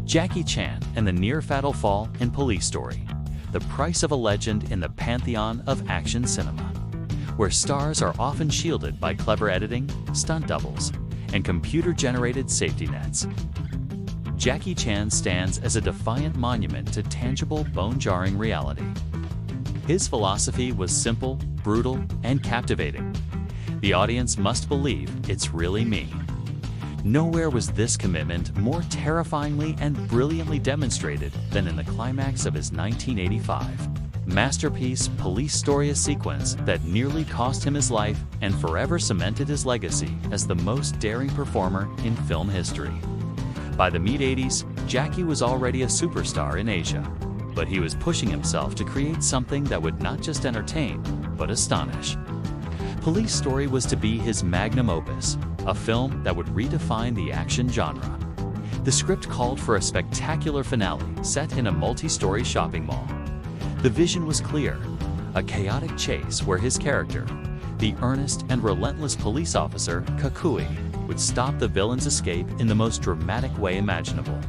Jackie Chan and the near-fatal fall in Police Story, the price of a legend in the pantheon of action cinema, where stars are often shielded by clever editing, stunt doubles, and computer-generated safety nets. Jackie Chan stands as a defiant monument to tangible, bone-jarring reality. His philosophy was simple, brutal, and captivating. The audience must believe it's really me. Nowhere was this commitment more terrifyingly and brilliantly demonstrated than in the climax of his 1985 masterpiece Police Story, a sequence that nearly cost him his life and forever cemented his legacy as the most daring performer in film history. By the mid-80s, Jackie was already a superstar in Asia, but he was pushing himself to create something that would not just entertain, but astonish. Police Story was to be his magnum opus, a film that would redefine the action genre. The script called for a spectacular finale set in a multi-story shopping mall. The vision was clear, a chaotic chase where his character, the earnest and relentless police officer Kakui, would stop the villain's escape in the most dramatic way imaginable.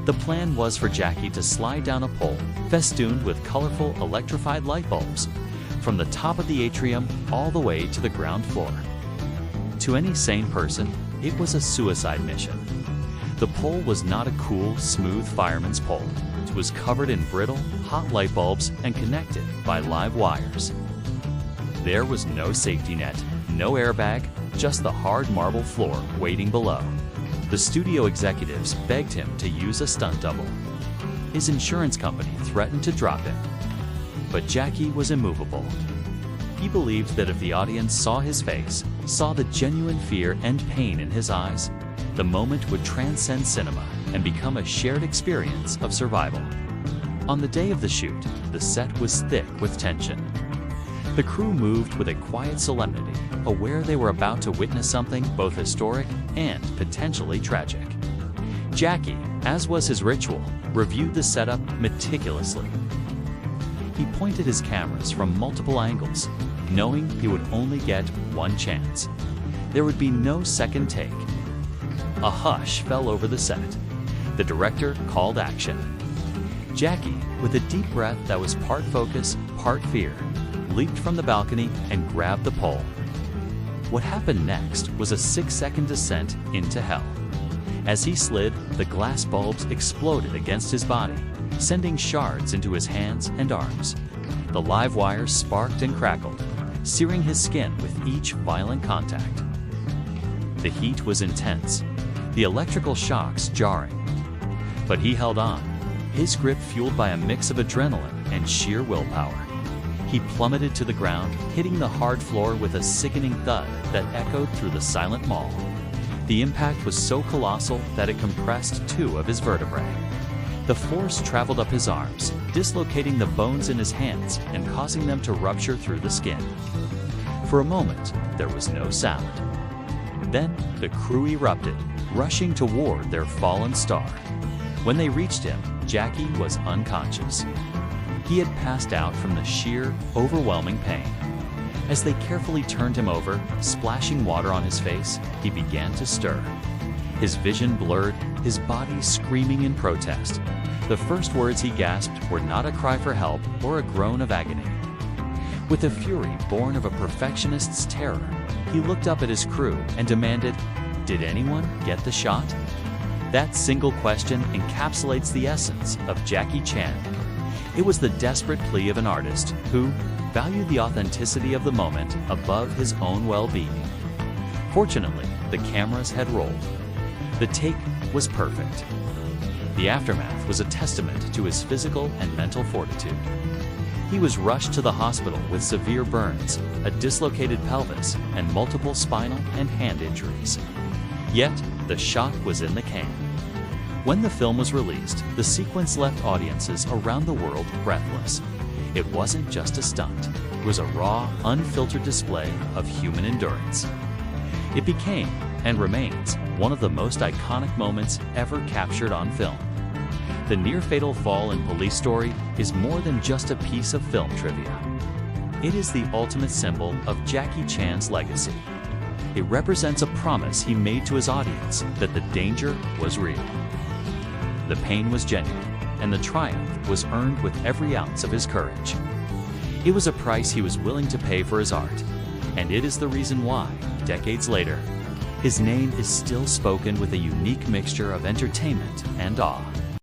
The plan was for Jackie to slide down a pole festooned with colorful electrified light bulbs, from the top of the atrium all the way to the ground floor. To any sane person, it was a suicide mission. The pole was not a cool, smooth fireman's pole. It was covered in brittle, hot light bulbs and connected by live wires. There was no safety net, no airbag, just the hard marble floor waiting below. The studio executives begged him to use a stunt double. His insurance company threatened to drop him. But Jackie was immovable. He believed that if the audience saw his face, saw the genuine fear and pain in his eyes, the moment would transcend cinema and become a shared experience of survival. On the day of the shoot, the set was thick with tension. The crew moved with a quiet solemnity, aware they were about to witness something both historic and potentially tragic. Jackie, as was his ritual, reviewed the setup meticulously. He pointed his cameras from multiple angles, knowing he would only get one chance. There would be no second take. A hush fell over the set. The director called action. Jackie, with a deep breath that was part focus, part fear, leaped from the balcony and grabbed the pole. What happened next was a 6-second descent into hell. As he slid, the glass bulbs exploded against his body, sending shards into his hands and arms. The live wires sparked and crackled, searing his skin with each violent contact. The heat was intense, the electrical shocks jarring. But he held on, his grip fueled by a mix of adrenaline and sheer willpower. He plummeted to the ground, hitting the hard floor with a sickening thud that echoed through the silent mall. The impact was so colossal that it compressed 2 of his vertebrae. The force traveled up his arms, dislocating the bones in his hands and causing them to rupture through the skin. For a moment, there was no sound. Then, the crew erupted, rushing toward their fallen star. When they reached him, Jackie was unconscious. He had passed out from the sheer, overwhelming pain. As they carefully turned him over, splashing water on his face, he began to stir. His vision blurred, his body screaming in protest. The first words he gasped were not a cry for help or a groan of agony. With a fury born of a perfectionist's terror, he looked up at his crew and demanded, "Did anyone get the shot?" That single question encapsulates the essence of Jackie Chan. It was the desperate plea of an artist who valued the authenticity of the moment above his own well-being. Fortunately, the cameras had rolled. The take was perfect. The aftermath was a testament to his physical and mental fortitude. He was rushed to the hospital with severe burns, a dislocated pelvis, and multiple spinal and hand injuries. Yet, the shot was in the can. When the film was released, the sequence left audiences around the world breathless. It wasn't just a stunt. It was a raw, unfiltered display of human endurance. It became, and remains, one of the most iconic moments ever captured on film. The near-fatal fall in Police Story is more than just a piece of film trivia. It is the ultimate symbol of Jackie Chan's legacy. It represents a promise he made to his audience that the danger was real. The pain was genuine, and the triumph was earned with every ounce of his courage. It was a price he was willing to pay for his art, and it is the reason why, decades later, his name is still spoken with a unique mixture of entertainment and awe.